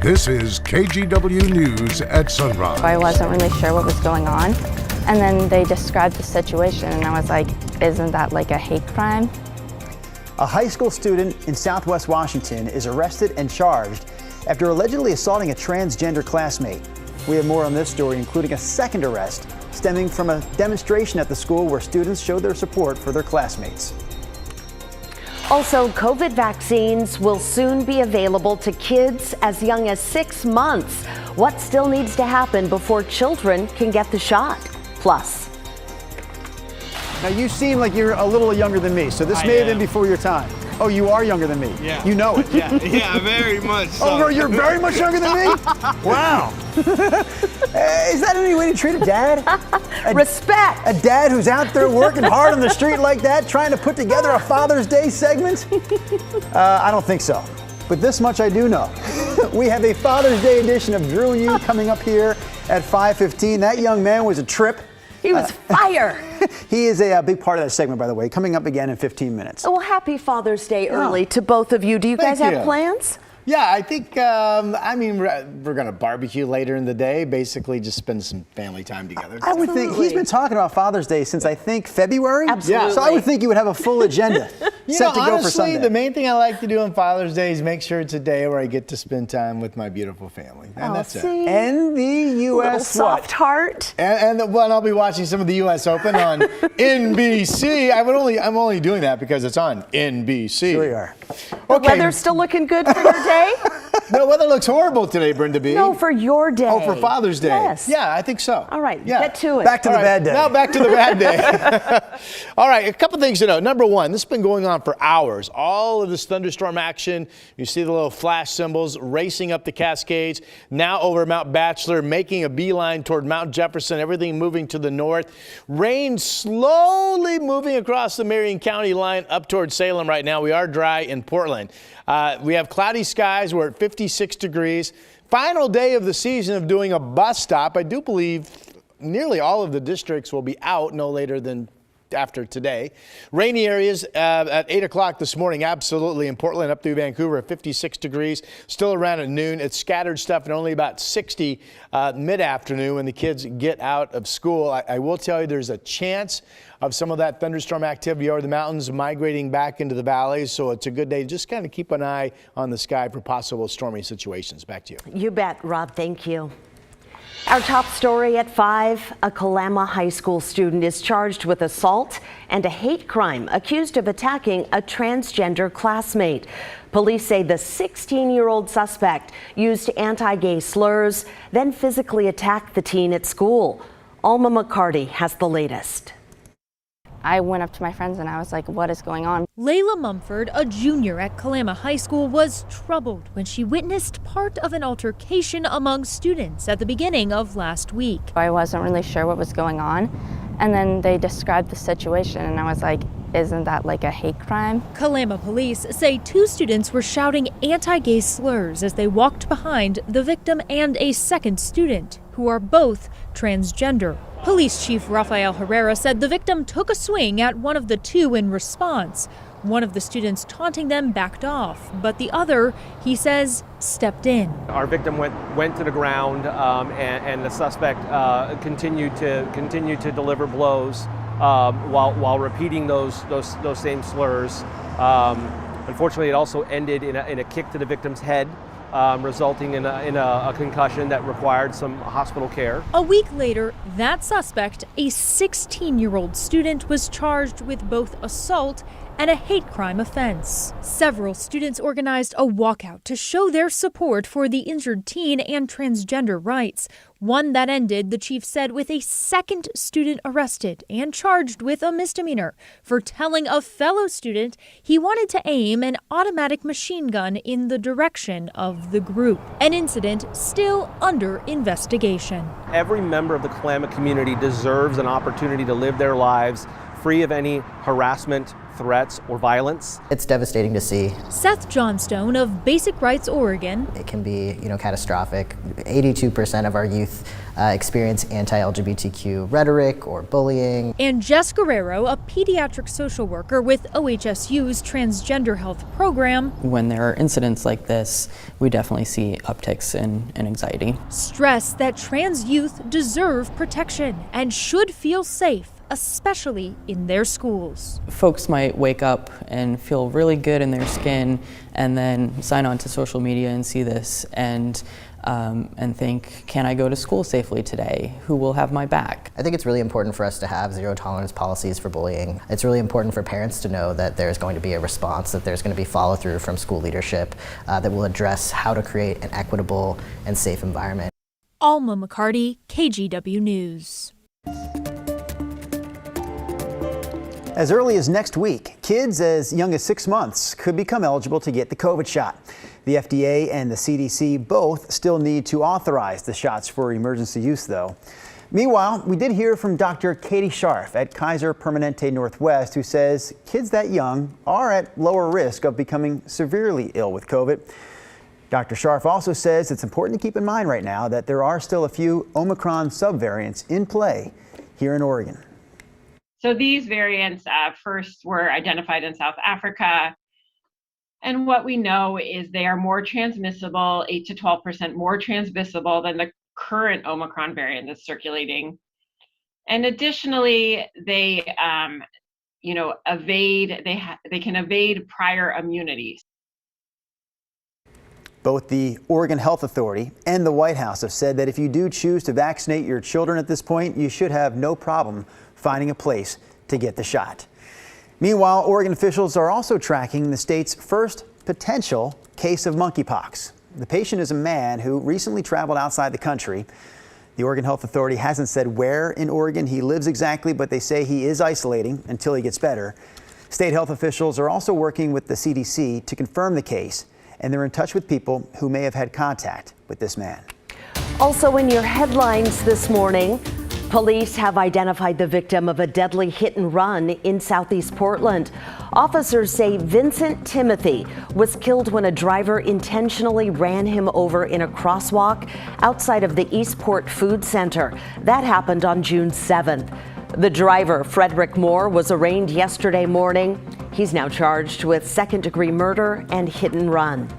This is KGW News at Sunrise. I wasn't really sure what was going on. And then they described the situation and I was like, isn't that like a hate crime? A high school student in Southwest Washington is arrested and charged after allegedly assaulting a transgender classmate. We have more on this story, including a second arrest stemming from a demonstration at the school where students showed their support for their classmates. Also, COVID vaccines will soon be available to kids as young as 6 months. What still needs to happen before children can get the shot? Plus. Now, you seem like you're a little younger than me, so this may have been before your time. Oh, you are younger than me. Yeah. You know it. Yeah, very much so. Oh, you're very much younger than me? Wow. Is that any way to treat a dad? Respect. A dad who's out there working hard on the street like that, trying to put together a Father's Day segment? I don't think so. But this much I do know. We have a Father's Day edition of Drew and You coming up here at 5:15. That young man was a trip. He was fire. He is a big part of that segment, by the way, coming up again in 15 minutes. Well, happy Father's Day early to both of you. Do you guys have plans? Yeah, I think, we're going to barbecue later in the day, basically just spend some family time together. I would think he's been talking about Father's Day since I think February. Absolutely. So I would think you would have a full agenda set to go for Sunday. Honestly, the main thing I like to do on Father's Day is make sure it's a day where I get to spend time with my beautiful family. And that's it. And the U.S. Soft heart. And I'll be watching some of the U.S. Open on NBC. I'm only doing that because it's on NBC. Sure you are. The weather's still looking good for your day? The weather looks horrible today, Brenda B. No, for your day. Oh, for Father's Day. Yes. Yeah, I think so. All right, yeah. get to it. Back to the bad day. Now back to the bad day. All right, a couple things to know. Number one, this has been going on for hours. All of this thunderstorm action. You see the little flash symbols racing up the Cascades. Now over Mount Bachelor, making a beeline toward Mount Jefferson. Everything moving to the north. Rain slowly moving across the Marion County line up towards Salem right now. We are dry in Portland. We have cloudy skies. We're at 56 degrees. Final day of the season of doing a bus stop. I do believe nearly all of the districts will be out no later than after today. Rainy areas at 8 o'clock this morning, absolutely in Portland up through Vancouver at 56 degrees. Still around at noon. It's scattered stuff and only about 60 mid-afternoon when the kids get out of school. I will tell you there's a chance of some of that thunderstorm activity over the mountains migrating back into the valleys. So it's a good day. Just kind of keep an eye on the sky for possible stormy situations. Back to you. You bet, Rob. Thank you. Our top story at 5, a Kalama high school student is charged with assault and a hate crime, accused of attacking a transgender classmate. Police say the 16-year-old suspect used anti-gay slurs, then physically attacked the teen at school. Alma McCarty has the latest. I went up to my friends and I was like, what is going on? Layla Mumford, a junior at Kalama High School, was troubled when she witnessed part of an altercation among students at the beginning of last week. I wasn't really sure what was going on. And then they described the situation and I was like, isn't that like a hate crime? Kalama police say 2 students were shouting anti-gay slurs as they walked behind the victim and a second student, who are both transgender. Police Chief Rafael Herrera said the victim took a swing at one of the 2 in response. One of the students taunting them backed off, but the other, he says, stepped in. Our victim went to the ground, and the suspect continued to deliver blows while repeating those same slurs. Unfortunately, it also ended in a kick to the victim's head, resulting in a concussion that required some hospital care. A week later, that suspect, a 16-year-old student, was charged with both assault and a hate crime offense. Several students organized a walkout to show their support for the injured teen and transgender rights. One that ended, the chief said, with a second student arrested and charged with a misdemeanor for telling a fellow student he wanted to aim an automatic machine gun in the direction of the group. An incident still under investigation. Every member of the Kalama community deserves an opportunity to live their lives free of any harassment, threats, or violence. It's devastating to see. Seth Johnstone of Basic Rights Oregon. It can be, catastrophic. 82% of our youth experience anti-LGBTQ rhetoric or bullying. And Jess Guerrero, a pediatric social worker with OHSU's Transgender Health Program. When there are incidents like this, we definitely see upticks in anxiety. Stress that trans youth deserve protection and should feel safe, especially in their schools. Folks might wake up and feel really good in their skin and then sign on to social media and see this and think, can I go to school safely today? Who will have my back? I think it's really important for us to have zero tolerance policies for bullying. It's really important for parents to know that there's going to be a response, that there's going to be follow through from school leadership that will address how to create an equitable and safe environment. Alma McCarty, KGW News. As early as next week, kids as young as 6 months could become eligible to get the COVID shot. The FDA and the CDC both still need to authorize the shots for emergency use, though. Meanwhile, we did hear from Dr. Katie Scharf at Kaiser Permanente Northwest, who says kids that young are at lower risk of becoming severely ill with COVID. Dr. Scharf also says it's important to keep in mind right now that there are still a few Omicron subvariants in play here in Oregon. So these variants first were identified in South Africa. And what we know is they are more transmissible, 8 to 12% more transmissible than the current Omicron variant that's circulating. And additionally, they can evade prior immunities. Both the Oregon Health Authority and the White House have said that if you do choose to vaccinate your children at this point, you should have no problem finding a place to get the shot. Meanwhile, Oregon officials are also tracking the state's first potential case of monkeypox. The patient is a man who recently traveled outside the country. The Oregon Health Authority hasn't said where in Oregon he lives exactly, but they say he is isolating until he gets better. State health officials are also working with the CDC to confirm the case, and they're in touch with people who may have had contact with this man. Also in your headlines this morning, police have identified the victim of a deadly hit and run in Southeast Portland. Officers say Vincent Timothy was killed when a driver intentionally ran him over in a crosswalk outside of the Eastport Food Center. That happened on June 7th. The driver, Frederick Moore, was arraigned yesterday morning. He's now charged with second-degree murder and hit and run.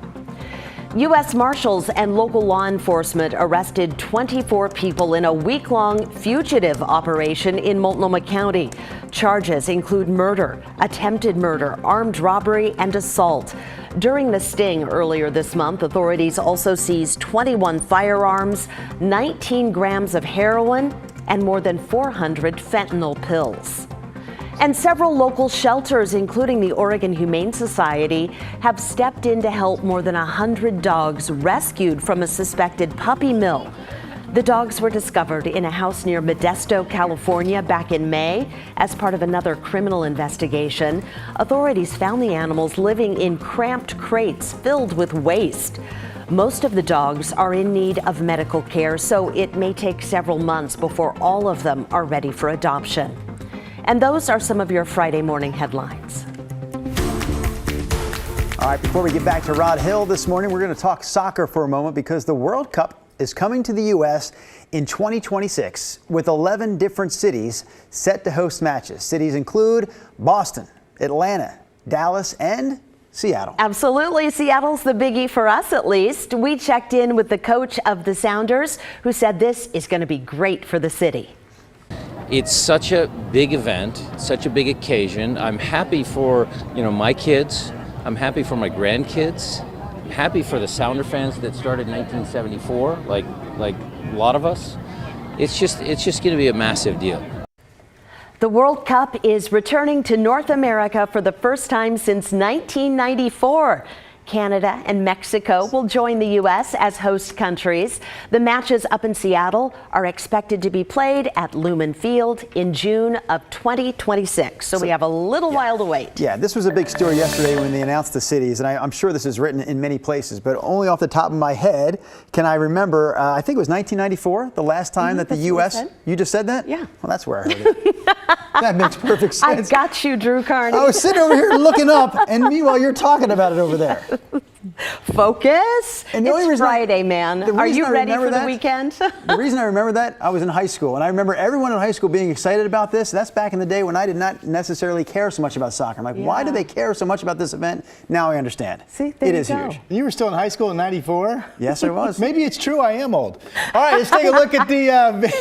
U.S. Marshals and local law enforcement arrested 24 people in a week-long fugitive operation in Multnomah County. Charges include murder, attempted murder, armed robbery, and assault. During the sting earlier this month, authorities also seized 21 firearms, 19 grams of heroin, and more than 400 fentanyl pills. And several local shelters, including the Oregon Humane Society, have stepped in to help more than 100 dogs rescued from a suspected puppy mill. The dogs were discovered in a house near Modesto, California back in May as part of another criminal investigation. Authorities found the animals living in cramped crates filled with waste. Most of the dogs are in need of medical care, so it may take several months before all of them are ready for adoption. And those are some of your Friday morning headlines. All right, before we get back to Rod Hill this morning, we're going to talk soccer for a moment because the World Cup is coming to the U.S. in 2026 with 11 different cities set to host matches. Cities include Boston, Atlanta, Dallas, and Seattle. Absolutely. Seattle's the biggie for us, at least. We checked in with the coach of the Sounders, who said this is going to be great for the city. It's such a big event, such a big occasion. I'm happy for, my kids. I'm happy for my grandkids. I'm happy for the Sounder fans that started in 1974, like a lot of us. It's just going to be a massive deal. The World Cup is returning to North America for the first time since 1994. Canada and Mexico will join the U.S. as host countries. The matches up in Seattle are expected to be played at Lumen Field in June of 2026. So we have a little while to wait. Yeah, this was a big story yesterday when they announced the cities, and I'm sure this is written in many places, but only off the top of my head can I remember, I think it was 1994, the last time that the U.S. You just said that? Yeah. Well, that's where I heard it. That makes perfect sense. I got you, Drew Carney. I was sitting over here looking up, and meanwhile you're talking about it over there. Focus. And the only It's reason Friday, man. Are you ready for the weekend? The reason I remember that, I was in high school, and I remember everyone in high school being excited about this. That's back in the day when I did not necessarily care so much about soccer. I'm like, why do they care so much about this event? Now I understand. See, there it you is go. huge. You were still in high school in '94? Yes, I was. Maybe it's true I am old. All right, let's take a look at the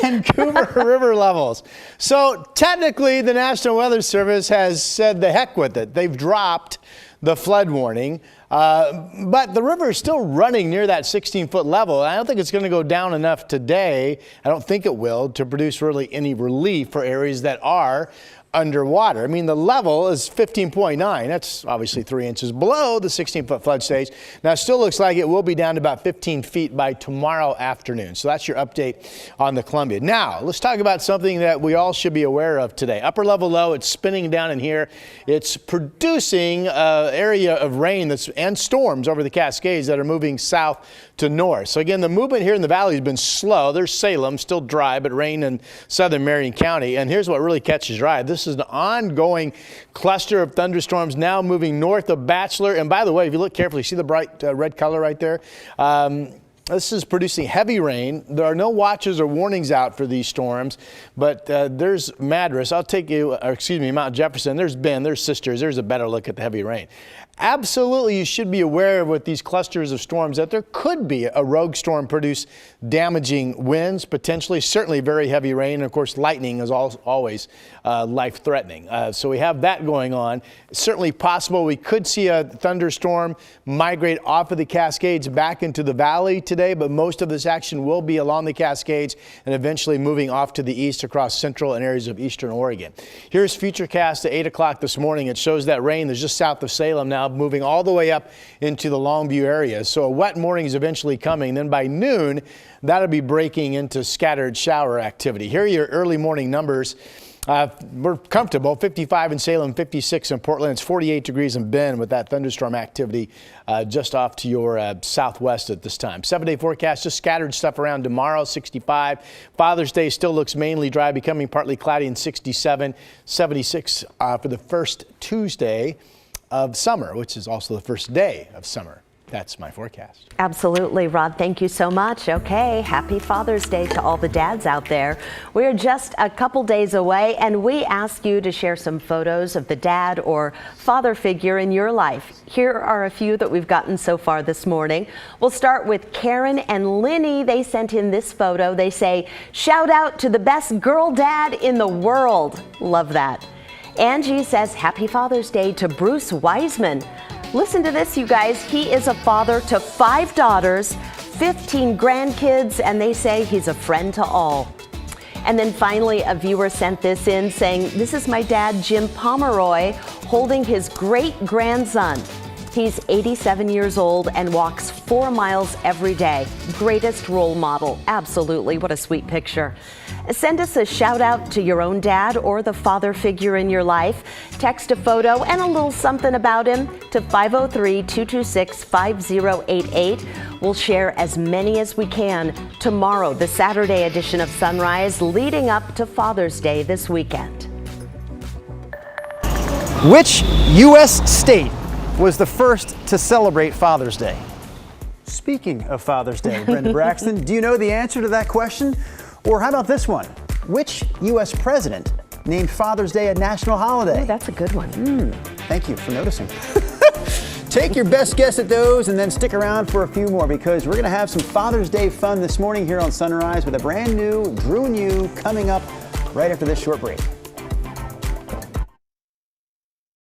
Vancouver River levels. So technically, the National Weather Service has said the heck with it. They've dropped the flood warning, but the river is still running near that 16-foot level. I don't think it's going to go down enough today. I don't think it will to produce really any relief for areas that are underwater. I mean, the level is 15.9. That's obviously 3 inches below the 16-foot flood stage. Now, it still looks like it will be down to about 15 feet by tomorrow afternoon. So that's your update on the Columbia. Now, let's talk about something that we all should be aware of today. Upper level low, it's spinning down in here. It's producing an area of rain and storms over the Cascades that are moving south to north. So again, the movement here in the valley has been slow. There's Salem, still dry, but rain in southern Marion County. And here's what really catches your eye. This is an ongoing cluster of thunderstorms now moving north of Bachelor. And by the way, if you look carefully, see the bright red color right there? This is producing heavy rain. There are no watches or warnings out for these storms, but there's Madras. I'll take you, Mount Jefferson. There's Bend, there's Sisters. There's a better look at the heavy rain. Absolutely, you should be aware with these clusters of storms that there could be a rogue storm produce damaging winds, potentially, certainly very heavy rain. And of course, lightning is always life-threatening. So we have that going on. It's certainly possible we could see a thunderstorm migrate off of the Cascades back into the valley today, but most of this action will be along the Cascades and eventually moving off to the east across central and areas of eastern Oregon. Here's Futurecast at 8 o'clock this morning. It shows that rain is just south of Salem now, moving all the way up into the Longview area. So a wet morning is eventually coming. Then by noon, that'll be breaking into scattered shower activity. Here are your early morning numbers. We're comfortable, 55 in Salem, 56 in Portland. It's 48 degrees in Bend with that thunderstorm activity just off to your southwest at this time. 7-day forecast, just scattered stuff around tomorrow, 65. Father's Day still looks mainly dry, becoming partly cloudy, and 67, 76 for the first Tuesday of summer, which is also the first day of summer. That's my forecast. Absolutely, Rod. Thank you so much. Okay, happy Father's Day to all the dads out there. We're just a couple days away, and we ask you to share some photos of the dad or father figure in your life. Here are a few that we've gotten so far this morning. We'll start with Karen and Linny. They sent in this photo. They say, shout out to the best girl dad in the world. Love that. Angie says, happy Father's Day to Bruce Wiseman. Listen to this, you guys. He is a father to 5 daughters, 15 grandkids, and they say he's a friend to all. And then finally, a viewer sent this in saying, this is my dad, Jim Pomeroy, holding his great-grandson. He's 87 years old and walks 4 miles every day. Greatest role model. Absolutely. What a sweet picture. Send us a shout out to your own dad or the father figure in your life. Text a photo and a little something about him to 503-226-5088. We'll share as many as we can tomorrow, the Saturday edition of Sunrise, leading up to Father's Day this weekend. Which U.S. state was the first to celebrate Father's Day? Speaking of Father's Day, Brenda Braxton, do you know the answer to that question? Or how about this one? Which U.S. president named Father's Day a national holiday? Ooh, that's a good one. Thank you for noticing. Take your best guess at those and then stick around for a few more, because we're going to have some Father's Day fun this morning here on Sunrise with a brand new Drew and You coming up right after this short break.